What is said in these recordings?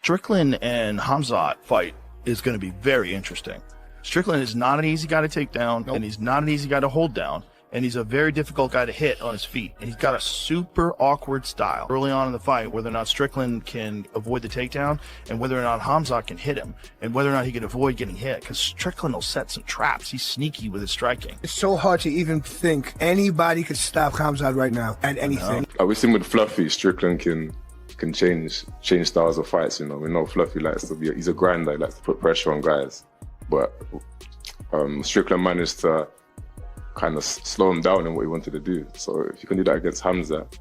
Strickland and Khamzat fight is going to be very interesting. Strickland is not an easy guy to take down, and he's not an easy guy to hold down, and he's a very difficult guy to hit on his feet. And he's got a super awkward style early on in the fight, whether or not Strickland can avoid the takedown and whether or not Khamzat can hit him and whether or not he can avoid getting hit, because Strickland will set some traps. He's sneaky with his striking. It's so hard to even think anybody could stop Khamzat right now at anything. We've seen with Fluffy, Strickland can change styles of fights. You know, we know Fluffy likes to be, he's a grinder, he likes to put pressure on guys. But Strickland managed to kind of slow him down in what he wanted to do. So if you can do that against Khamzat,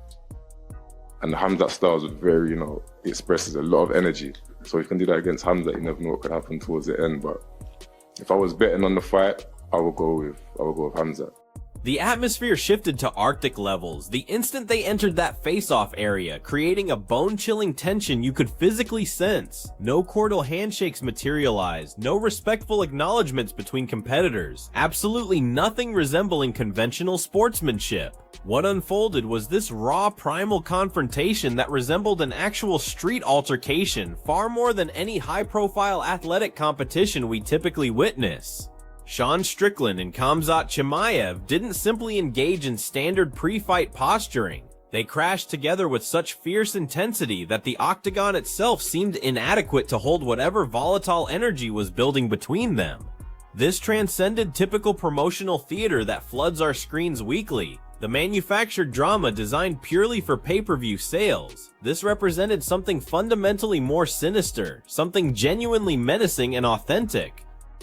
and Khamzat's style is very, you know, it expresses a lot of energy. So if you can do that against Khamzat, you never know what could happen towards the end. But if I was betting on the fight, I would go with Khamzat. The atmosphere shifted to Arctic levels the instant they entered that face-off area, creating a bone-chilling tension you could physically sense. No cordial handshakes materialized, no respectful acknowledgements between competitors, absolutely nothing resembling conventional sportsmanship. What unfolded was this raw primal confrontation that resembled an actual street altercation far more than any high-profile athletic competition we typically witness. Strickland and Khamzat Chimaev didn't simply engage in standard pre-fight posturing. They crashed together with such fierce intensity that the octagon itself seemed inadequate to hold whatever volatile energy was building between them. This transcended typical promotional theater that floods our screens weekly. The manufactured drama designed purely for pay-per-view sales. This represented something fundamentally more sinister, something genuinely menacing and authentic.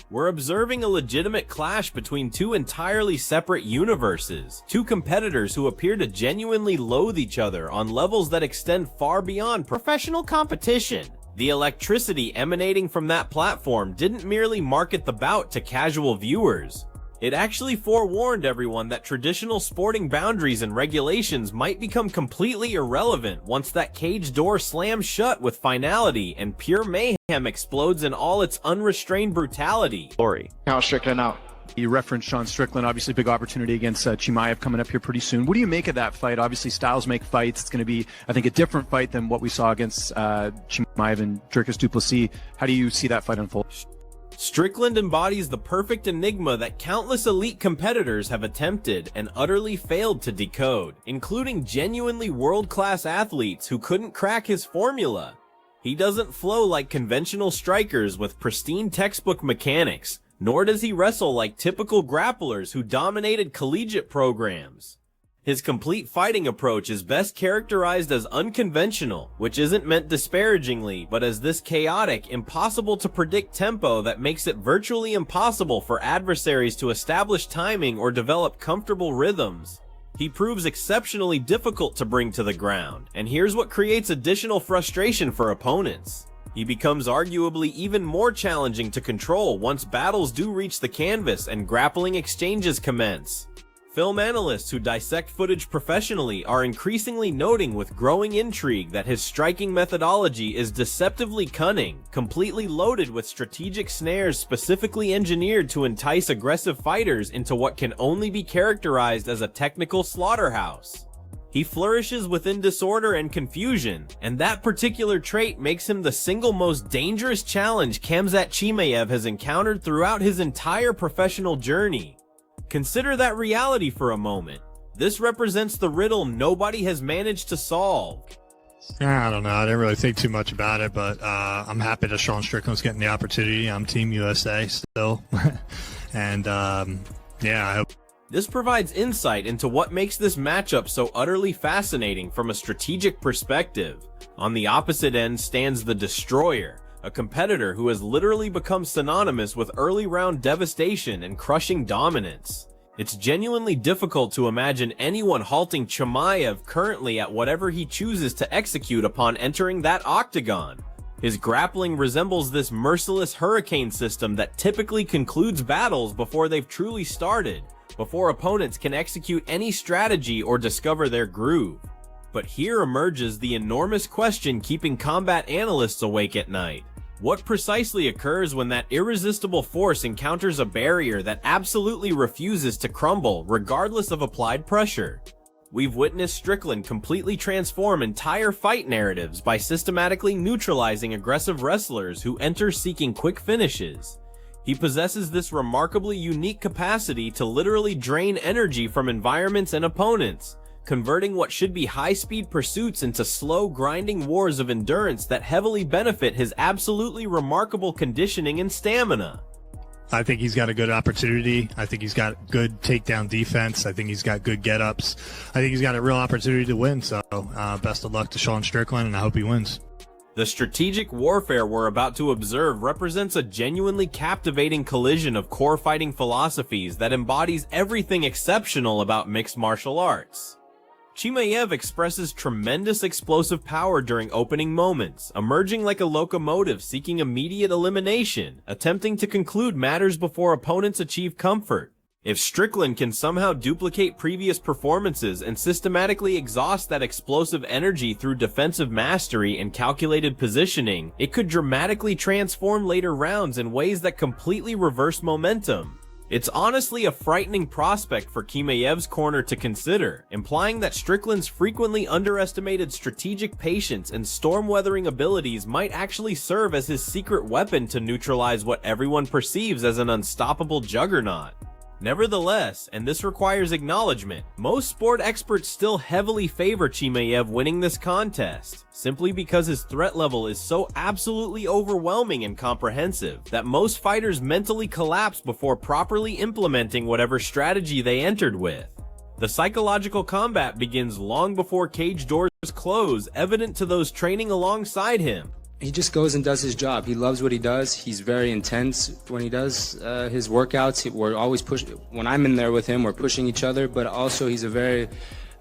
We're observing a legitimate clash between two entirely separate universes, two competitors who appear to genuinely loathe each other on levels that extend far beyond professional competition. The electricity emanating from that platform didn't merely market the bout to casual viewers. It actually forewarned everyone that traditional sporting boundaries and regulations might become completely irrelevant once that cage door slams shut with finality and pure mayhem explodes in all its unrestrained brutality. Count Strickland out. You referenced Strickland, obviously big opportunity against Chimaev coming up here pretty soon. What do you make of that fight? Obviously styles make fights. It's going to be, I think, a different fight than what we saw against Chimaev and Dricus du Plessis. How do you see that fight unfold? Strickland embodies the perfect enigma that countless elite competitors have attempted and utterly failed to decode, including genuinely world-class athletes who couldn't crack his formula. He doesn't flow like conventional strikers with pristine textbook mechanics, nor does he wrestle like typical grapplers who dominated collegiate programs. His complete fighting approach is best characterized as unconventional, which isn't meant disparagingly, but as this chaotic, impossible to predict tempo that makes it virtually impossible for adversaries to establish timing or develop comfortable rhythms. He proves exceptionally difficult to bring to the ground, and here's what creates additional frustration for opponents. He becomes arguably even more challenging to control once battles do reach the canvas and grappling exchanges commence. Film analysts who dissect footage professionally are increasingly noting with growing intrigue that his striking methodology is deceptively cunning, completely loaded with strategic snares specifically engineered to entice aggressive fighters into what can only be characterized as a technical slaughterhouse. He flourishes within disorder and confusion, and that particular trait makes him the single most dangerous challenge Khamzat Chimaev has encountered throughout his entire professional journey. Consider that reality for a moment. This represents the riddle nobody has managed to solve. I don't know. I didn't really think too much about it, but I'm happy that Strickland's getting the opportunity. I'm Team USA still. And yeah, I hope. This provides insight into what makes this matchup so utterly fascinating from a strategic perspective. On the opposite end stands the Destroyer, a competitor who has literally become synonymous with early round devastation and crushing dominance. It's genuinely difficult to imagine anyone halting Chimaev currently at whatever he chooses to execute upon entering that octagon. His grappling resembles this merciless hurricane system that typically concludes battles before they've truly started, before opponents can execute any strategy or discover their groove. But here emerges the enormous question keeping combat analysts awake at night. What precisely occurs when that irresistible force encounters a barrier that absolutely refuses to crumble regardless of applied pressure? We've witnessed Strickland completely transform entire fight narratives by systematically neutralizing aggressive wrestlers who enter seeking quick finishes. He possesses this remarkably unique capacity to literally drain energy from environments and opponents, converting what should be high-speed pursuits into slow, grinding wars of endurance that heavily benefit his absolutely remarkable conditioning and stamina. I think he's got a good opportunity. I think he's got good takedown defense. I think he's got good get-ups. I think he's got a real opportunity to win. So best of luck to Sean Strickland, and I hope he wins. The strategic warfare we're about to observe represents a genuinely captivating collision of core fighting philosophies that embodies everything exceptional about mixed martial arts. Chimaev expresses tremendous explosive power during opening moments, emerging like a locomotive seeking immediate elimination, attempting to conclude matters before opponents achieve comfort. If Strickland can somehow duplicate previous performances and systematically exhaust that explosive energy through defensive mastery and calculated positioning, it could dramatically transform later rounds in ways that completely reverse momentum. It's honestly a frightening prospect for Chimaev's corner to consider, implying that Strickland's frequently underestimated strategic patience and storm-weathering abilities might actually serve as his secret weapon to neutralize what everyone perceives as an unstoppable juggernaut. Nevertheless, and this requires acknowledgement, most sport experts still heavily favor Chimaev winning this contest, simply because his threat level is so absolutely overwhelming and comprehensive that most fighters mentally collapse before properly implementing whatever strategy they entered with. The psychological combat begins long before cage doors close, evident to those training alongside him. He just goes and does his job. He loves what he does. He's very intense when he does his workouts. We're always pushing. When I'm in there with him, we're pushing each other. But also, he's a very,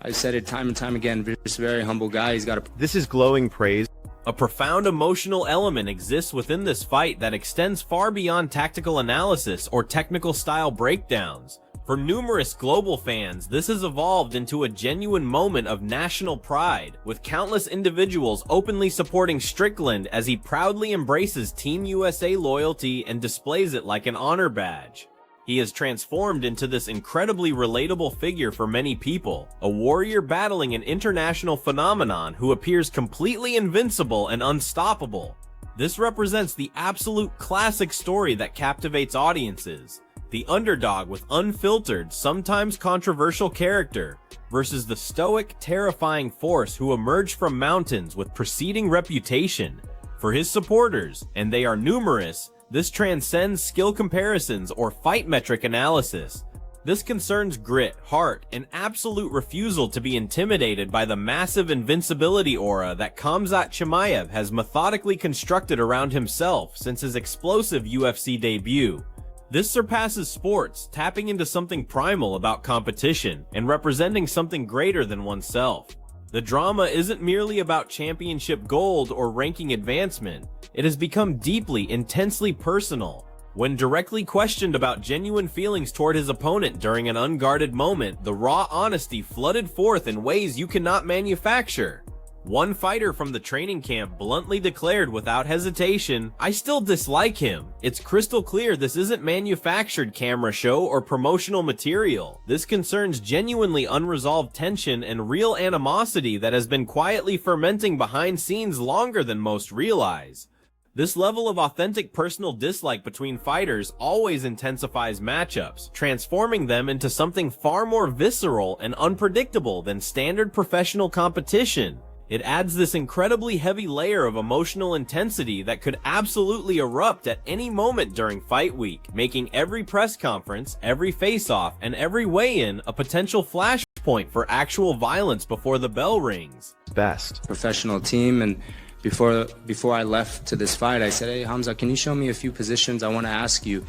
I said it time and time again, just a very humble guy. He's got a. This is glowing praise. A profound emotional element exists within this fight that extends far beyond tactical analysis or technical style breakdowns. For numerous global fans, this has evolved into a genuine moment of national pride, with countless individuals openly supporting Strickland as he proudly embraces Team USA loyalty and displays it like an honor badge. He has transformed into this incredibly relatable figure for many people, a warrior battling an international phenomenon who appears completely invincible and unstoppable. This represents the absolute classic story that captivates audiences. The underdog with unfiltered, sometimes controversial character, versus the stoic, terrifying force who emerged from mountains with preceding reputation. For his supporters, and they are numerous, this transcends skill comparisons or fight metric analysis. This concerns grit, heart, and absolute refusal to be intimidated by the massive invincibility aura that Khamzat Chimaev has methodically constructed around himself since his explosive UFC debut. This surpasses sports, tapping into something primal about competition and representing something greater than oneself. The drama isn't merely about championship gold or ranking advancement. It has become deeply, intensely personal. When directly questioned about genuine feelings toward his opponent during an unguarded moment, the raw honesty flooded forth in ways you cannot manufacture. One fighter from the training camp bluntly declared without hesitation, "I still dislike him. It's crystal clear this isn't manufactured camera show or promotional material. This concerns genuinely unresolved tension and real animosity that has been quietly fermenting behind scenes longer than most realize." This level of authentic personal dislike between fighters always intensifies matchups, transforming them into something far more visceral and unpredictable than standard professional competition. It adds this incredibly heavy layer of emotional intensity that could absolutely erupt at any moment during fight week, making every press conference, every face-off, and every weigh-in a potential flashpoint for actual violence before the bell rings. Best. Professional team, and before I left to this fight, I said, "Hey Khamzat, can you show me a few positions? I want to ask you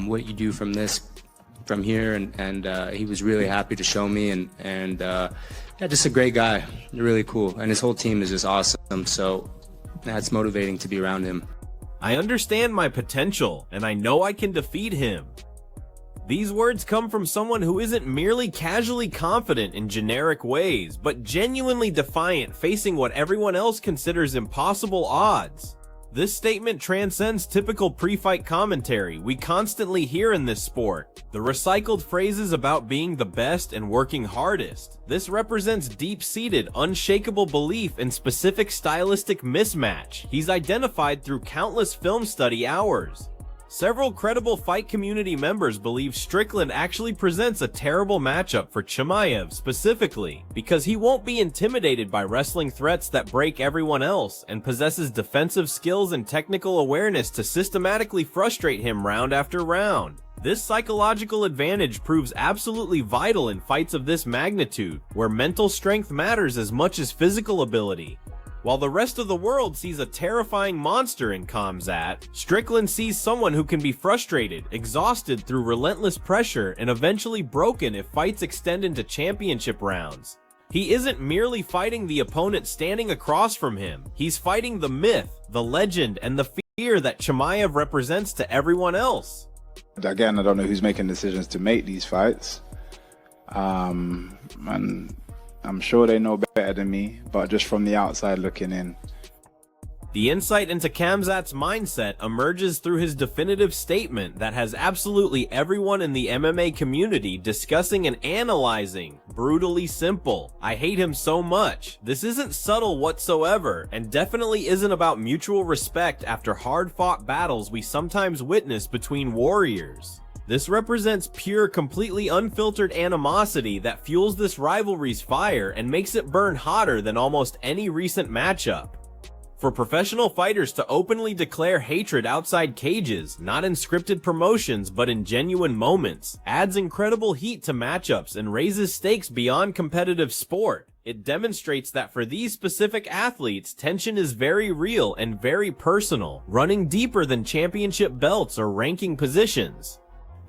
what you do from here," and he was really happy to show me, and yeah, just a great guy, really cool, and his whole team is just awesome, so that's motivating to be around him. I understand my potential, and I know I can defeat him. These words come from someone who isn't merely casually confident in generic ways, but genuinely defiant, facing what everyone else considers impossible odds. This statement transcends typical pre-fight commentary we constantly hear in this sport. The recycled phrases about being the best and working hardest. This represents deep-seated, unshakable belief in specific stylistic mismatch he's identified through countless film study hours. Several credible fight community members believe Strickland actually presents a terrible matchup for Chimaev specifically, because he won't be intimidated by wrestling threats that break everyone else and possesses defensive skills and technical awareness to systematically frustrate him round after round. This psychological advantage proves absolutely vital in fights of this magnitude, where mental strength matters as much as physical ability. While the rest of the world sees a terrifying monster in Khamzat, Strickland sees someone who can be frustrated, exhausted through relentless pressure, and eventually broken if fights extend into championship rounds. He isn't merely fighting the opponent standing across from him, he's fighting the myth, the legend, and the fear that Chimaev represents to everyone else. Again, I don't know who's making decisions to make these fights. And I'm sure they know better than me, but just from the outside looking in. The insight into Khamzat's mindset emerges through his definitive statement that has absolutely everyone in the MMA community discussing and analyzing. Brutally simple. I hate him so much. This isn't subtle whatsoever, and definitely isn't about mutual respect after hard-fought battles we sometimes witness between warriors. This represents pure, completely unfiltered animosity that fuels this rivalry's fire and makes it burn hotter than almost any recent matchup. For professional fighters to openly declare hatred outside cages, not in scripted promotions but in genuine moments, adds incredible heat to matchups and raises stakes beyond competitive sport. It demonstrates that for these specific athletes, tension is very real and very personal, running deeper than championship belts or ranking positions.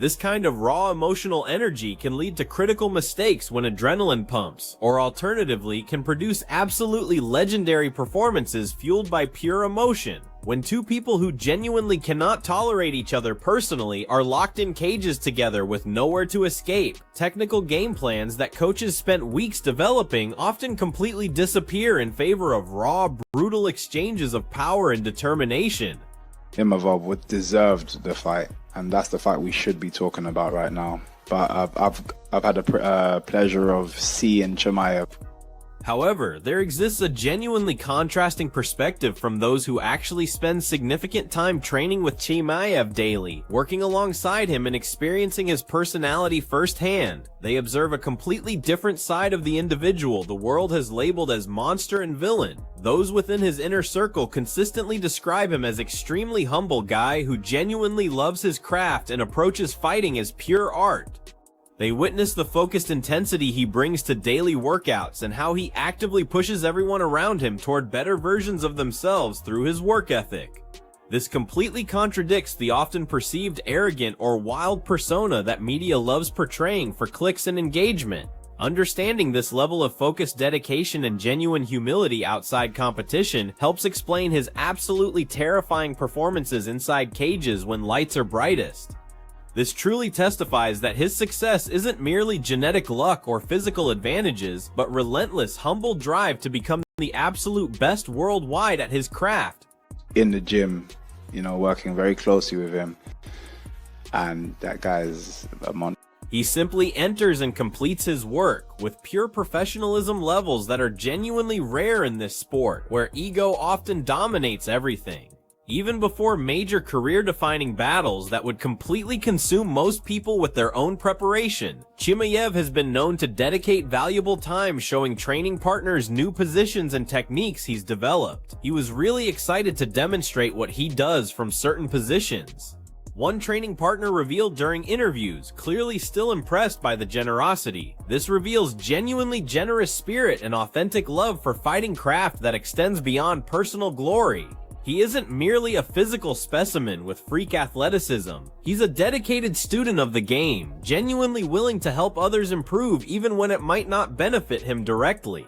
This kind of raw emotional energy can lead to critical mistakes when adrenaline pumps, or alternatively can produce absolutely legendary performances fueled by pure emotion. When two people who genuinely cannot tolerate each other personally are locked in cages together with nowhere to escape, technical game plans that coaches spent weeks developing often completely disappear in favor of raw, brutal exchanges of power and determination. Chimaev would deserved the fight, and that's the fight we should be talking about right now. But I've had the pleasure of seeing Chimaev. However, there exists a genuinely contrasting perspective from those who actually spend significant time training with Chimaev daily, working alongside him and experiencing his personality firsthand. They observe a completely different side of the individual the world has labeled as monster and villain. Those within his inner circle consistently describe him as extremely humble guy who genuinely loves his craft and approaches fighting as pure art. They witness the focused intensity he brings to daily workouts and how he actively pushes everyone around him toward better versions of themselves through his work ethic. This completely contradicts the often perceived arrogant or wild persona that media loves portraying for clicks and engagement. Understanding this level of focused dedication and genuine humility outside competition helps explain his absolutely terrifying performances inside cages when lights are brightest. This truly testifies that his success isn't merely genetic luck or physical advantages, but relentless, humble drive to become the absolute best worldwide at his craft. In the gym, you know, working very closely with him, and that guy's a monster. He simply enters and completes his work with pure professionalism levels that are genuinely rare in this sport, where ego often dominates everything. Even before major career-defining battles that would completely consume most people with their own preparation, Chimaev has been known to dedicate valuable time showing training partners new positions and techniques he's developed. He was really excited to demonstrate what he does from certain positions. One training partner revealed during interviews, clearly still impressed by the generosity. This reveals genuinely generous spirit and authentic love for fighting craft that extends beyond personal glory. He isn't merely a physical specimen with freak athleticism. He's a dedicated student of the game, genuinely willing to help others improve even when it might not benefit him directly.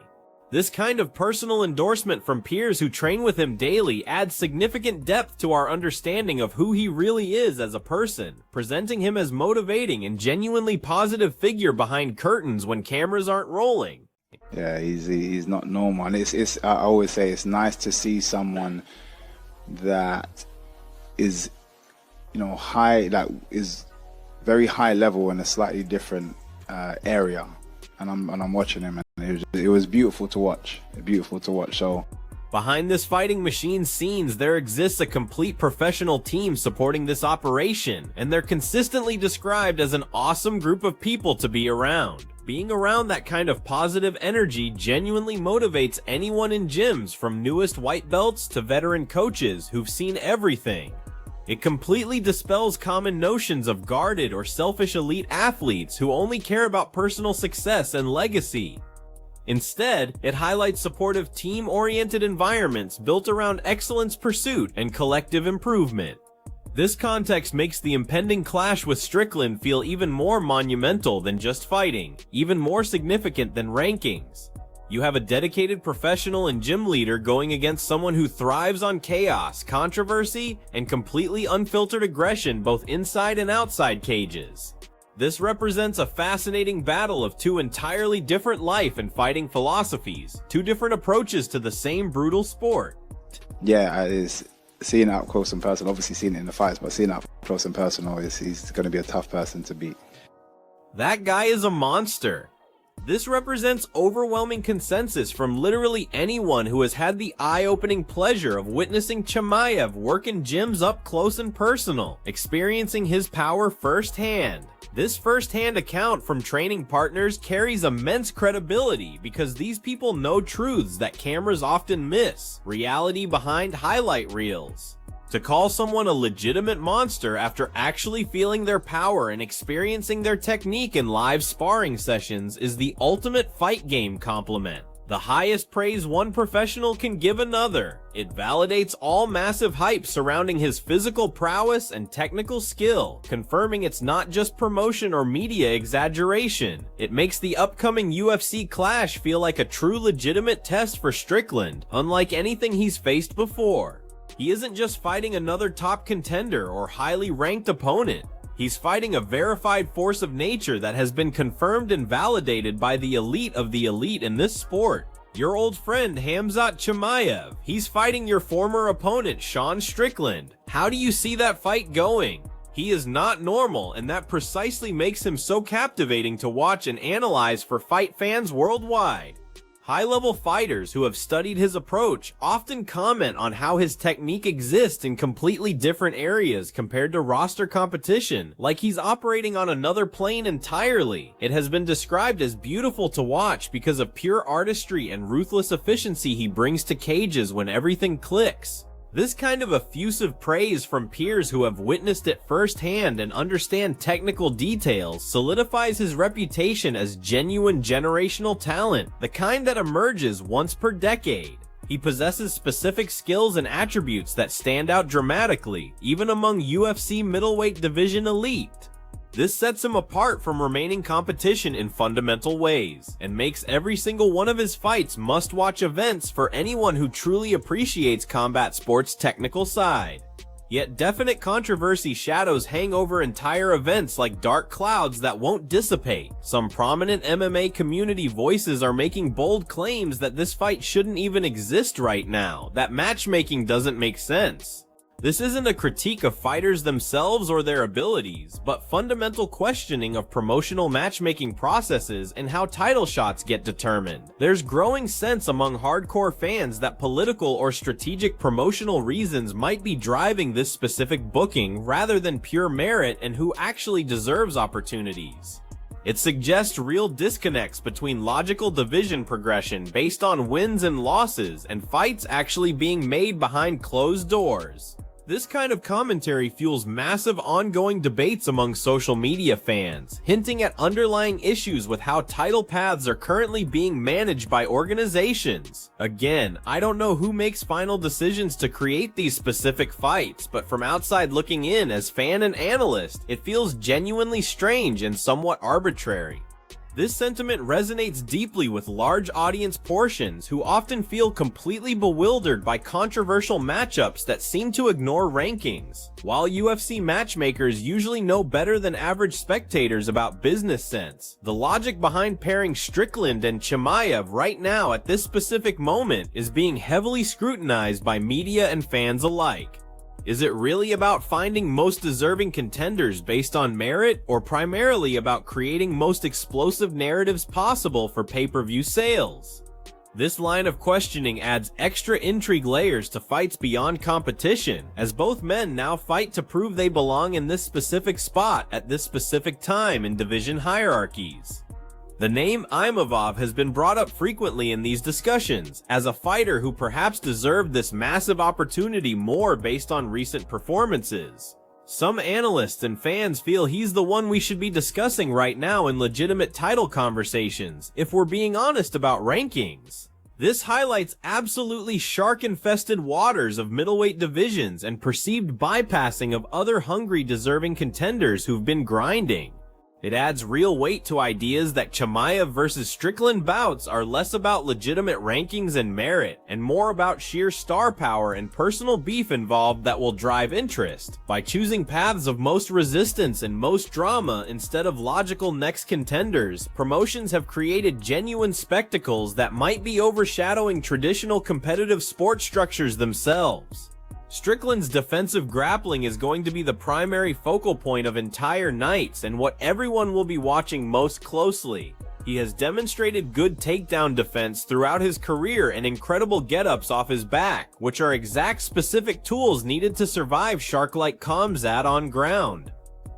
This kind of personal endorsement from peers who train with him daily adds significant depth to our understanding of who he really is as a person, presenting him as motivating and genuinely positive figure behind curtains when cameras aren't rolling. Yeah, he's not normal, and I always say it's nice to see someone that is, high, that is very high level in a slightly different area, and I'm watching him, and it was beautiful to watch. So Behind this fighting machine scenes, there exists a complete professional team supporting this operation, and they're consistently described as an awesome group of people to be around. Being around that kind of positive energy genuinely motivates anyone in gyms, from newest white belts to veteran coaches who've seen everything. It completely dispels common notions of guarded or selfish elite athletes who only care about personal success and legacy. Instead, it highlights supportive team-oriented environments built around excellence pursuit and collective improvement. This context makes the impending clash with Strickland feel even more monumental than just fighting, even more significant than rankings. You have a dedicated professional and gym leader going against someone who thrives on chaos, controversy, and completely unfiltered aggression both inside and outside cages. This represents a fascinating battle of two entirely different life and fighting philosophies, two different approaches to the same brutal sport. Yeah, seeing it up close and personal, obviously seeing it in the fights, but seeing it up close and personal, he's going to be a tough person to beat. That guy is a monster. This represents overwhelming consensus from literally anyone who has had the eye-opening pleasure of witnessing Chimaev work in gyms up close and personal, experiencing his power firsthand. This first-hand account from training partners carries immense credibility because these people know truths that cameras often miss, reality behind highlight reels. To call someone a legitimate monster after actually feeling their power and experiencing their technique in live sparring sessions is the ultimate fight game compliment. The highest praise one professional can give another. It validates all massive hype surrounding his physical prowess and technical skill, confirming it's not just promotion or media exaggeration. It makes the upcoming UFC clash feel like a true legitimate test for Strickland, unlike anything he's faced before. He isn't just fighting another top contender or highly ranked opponent. He's fighting a verified force of nature that has been confirmed and validated by the elite of the elite in this sport. Your old friend Khamzat Chimaev. He's fighting your former opponent Sean Strickland. How do you see that fight going? He is not normal, and that precisely makes him so captivating to watch and analyze for fight fans worldwide. High-level fighters who have studied his approach often comment on how his technique exists in completely different areas compared to roster competition, like he's operating on another plane entirely. It has been described as beautiful to watch because of pure artistry and ruthless efficiency he brings to cages when everything clicks. This kind of effusive praise from peers who have witnessed it firsthand and understand technical details solidifies his reputation as genuine generational talent, the kind that emerges once per decade. He possesses specific skills and attributes that stand out dramatically, even among UFC middleweight division elite. This sets him apart from remaining competition in fundamental ways, and makes every single one of his fights must-watch events for anyone who truly appreciates combat sports' technical side. Yet definite controversy shadows hang over entire events like dark clouds that won't dissipate. Some prominent MMA community voices are making bold claims that this fight shouldn't even exist right now, that matchmaking doesn't make sense. This isn't a critique of fighters themselves or their abilities, but fundamental questioning of promotional matchmaking processes and how title shots get determined. There's growing sense among hardcore fans that political or strategic promotional reasons might be driving this specific booking rather than pure merit and who actually deserves opportunities. It suggests real disconnects between logical division progression based on wins and losses and fights actually being made behind closed doors. This kind of commentary fuels massive ongoing debates among social media fans, hinting at underlying issues with how title paths are currently being managed by organizations. Again, I don't know who makes final decisions to create these specific fights, but from outside looking in as fan and analyst, it feels genuinely strange and somewhat arbitrary. This sentiment resonates deeply with large audience portions who often feel completely bewildered by controversial matchups that seem to ignore rankings. While UFC matchmakers usually know better than average spectators about business sense, the logic behind pairing Strickland and Chimaev right now at this specific moment is being heavily scrutinized by media and fans alike. Is it really about finding most deserving contenders based on merit, or primarily about creating most explosive narratives possible for pay-per-view sales? This line of questioning adds extra intrigue layers to fights beyond competition, as both men now fight to prove they belong in this specific spot at this specific time in division hierarchies. The name Imavov has been brought up frequently in these discussions, as a fighter who perhaps deserved this massive opportunity more based on recent performances. Some analysts and fans feel he's the one we should be discussing right now in legitimate title conversations, if we're being honest about rankings. This highlights absolutely shark-infested waters of middleweight divisions and perceived bypassing of other hungry deserving contenders who've been grinding. It adds real weight to ideas that Chimaev versus Strickland bouts are less about legitimate rankings and merit, and more about sheer star power and personal beef involved that will drive interest. By choosing paths of most resistance and most drama instead of logical next contenders, promotions have created genuine spectacles that might be overshadowing traditional competitive sport structures themselves. Strickland's defensive grappling is going to be the primary focal point of entire nights and what everyone will be watching most closely. He has demonstrated good takedown defense throughout his career and incredible get-ups off his back, which are exact specific tools needed to survive shark-like Khamzat on ground.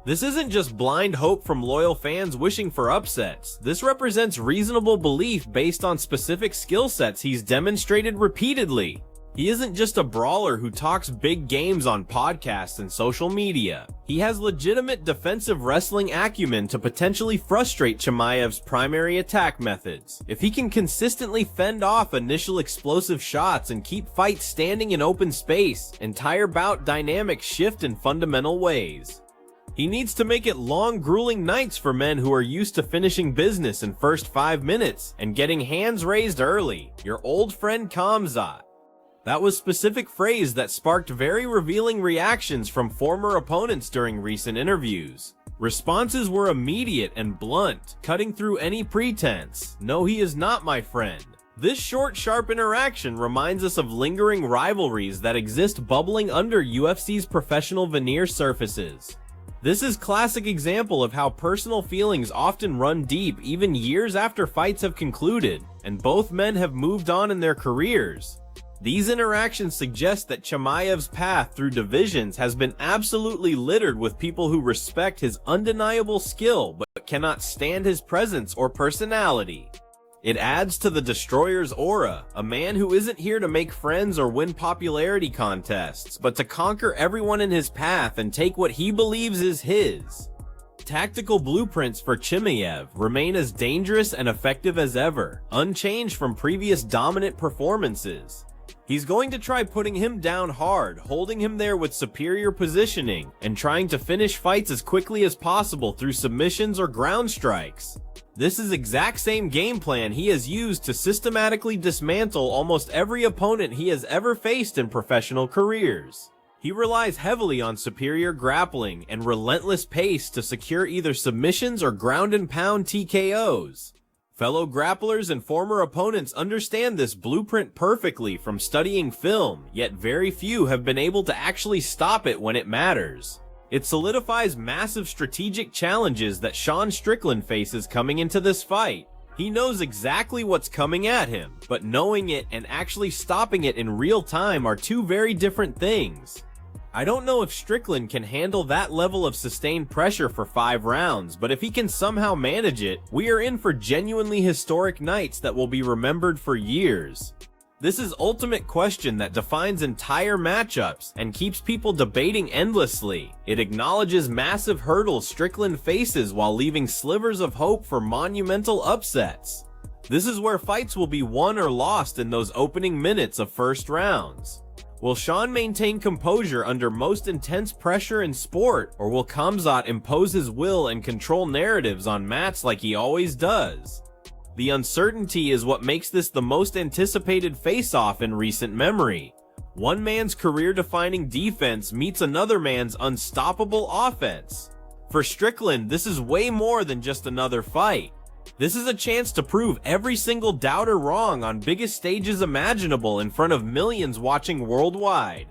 This isn't just blind hope from loyal fans wishing for upsets. This represents reasonable belief based on specific skill sets he's demonstrated repeatedly. He isn't just a brawler who talks big games on podcasts and social media. He has legitimate defensive wrestling acumen to potentially frustrate Chimaev's primary attack methods. If he can consistently fend off initial explosive shots and keep fights standing in open space, entire bout dynamics shift in fundamental ways. He needs to make it long, grueling nights for men who are used to finishing business in first 5 minutes and getting hands raised early. Your old friend Khamzat. That was specific phrase that sparked very revealing reactions from former opponents during recent interviews. Responses were immediate and blunt, cutting through any pretense. No, he is not my friend. This short, sharp interaction reminds us of lingering rivalries that exist bubbling under UFC's professional veneer surfaces. This is a classic example of how personal feelings often run deep even years after fights have concluded, and both men have moved on in their careers. These interactions suggest that Chimaev's path through divisions has been absolutely littered with people who respect his undeniable skill but cannot stand his presence or personality. It adds to the Destroyer's aura, a man who isn't here to make friends or win popularity contests, but to conquer everyone in his path and take what he believes is his. Tactical blueprints for Chimaev remain as dangerous and effective as ever, unchanged from previous dominant performances. He's going to try putting him down hard, holding him there with superior positioning, and trying to finish fights as quickly as possible through submissions or ground strikes. This is the exact same game plan he has used to systematically dismantle almost every opponent he has ever faced in professional careers. He relies heavily on superior grappling and relentless pace to secure either submissions or ground and pound TKOs. Fellow grapplers and former opponents understand this blueprint perfectly from studying film, yet very few have been able to actually stop it when it matters. It solidifies massive strategic challenges that Sean Strickland faces coming into this fight. He knows exactly what's coming at him, but knowing it and actually stopping it in real time are two very different things. I don't know if Strickland can handle that level of sustained pressure for 5 rounds, but if he can somehow manage it, we are in for genuinely historic nights that will be remembered for years. This is ultimate question that defines entire matchups and keeps people debating endlessly. It acknowledges massive hurdles Strickland faces while leaving slivers of hope for monumental upsets. This is where fights will be won or lost in those opening minutes of first rounds. Will Sean maintain composure under most intense pressure in sport, or will Khamzat impose his will and control narratives on mats like he always does? The uncertainty is what makes this the most anticipated face-off in recent memory. One man's career-defining defense meets another man's unstoppable offense. For Strickland, this is way more than just another fight. This is a chance to prove every single doubter wrong on biggest stages imaginable in front of millions watching worldwide.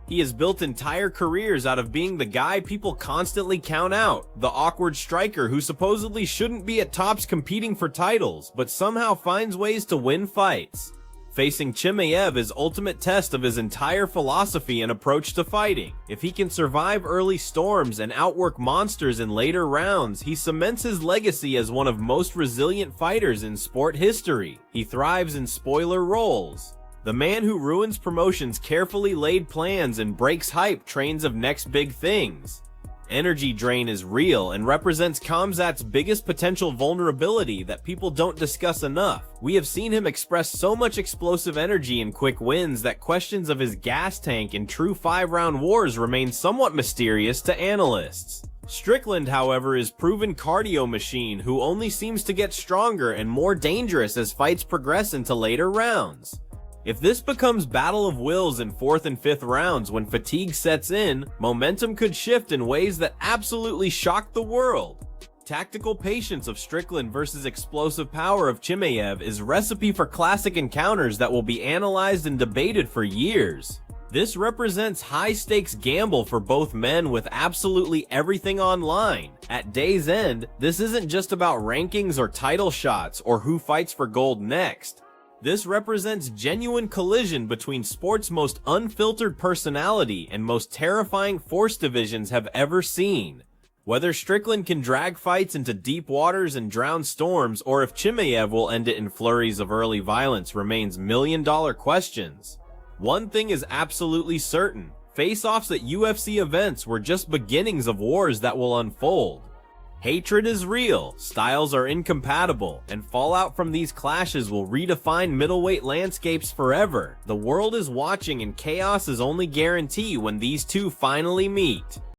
He has built entire careers out of being the guy people constantly count out, the awkward striker who supposedly shouldn't be at tops competing for titles, but somehow finds ways to win fights. Facing Chimaev is ultimate test of his entire philosophy and approach to fighting. If he can survive early storms and outwork monsters in later rounds, he cements his legacy as one of most resilient fighters in sport history. He thrives in spoiler roles. The man who ruins promotions' carefully laid plans and breaks hype trains of next big things. Energy drain is real and represents Khamzat's biggest potential vulnerability that people don't discuss enough. We have seen him express so much explosive energy in quick wins that questions of his gas tank in true 5-round wars remain somewhat mysterious to analysts. Strickland, however, is proven cardio machine who only seems to get stronger and more dangerous as fights progress into later rounds. If this becomes battle of wills in 4th and 5th rounds when fatigue sets in, momentum could shift in ways that absolutely shock the world. Tactical patience of Strickland versus explosive power of Chimaev is recipe for classic encounters that will be analyzed and debated for years. This represents high-stakes gamble for both men with absolutely everything on line. At day's end, this isn't just about rankings or title shots or who fights for gold next. This represents genuine collision between sport's most unfiltered personality and most terrifying force divisions have ever seen. Whether Strickland can drag fights into deep waters and drown storms, or if Chimaev will end it in flurries of early violence, remains million-dollar questions. One thing is absolutely certain: face-offs at UFC events were just beginnings of wars that will unfold. Hatred is real, styles are incompatible, and fallout from these clashes will redefine middleweight landscapes forever. The world is watching, and chaos is only guarantee when these two finally meet.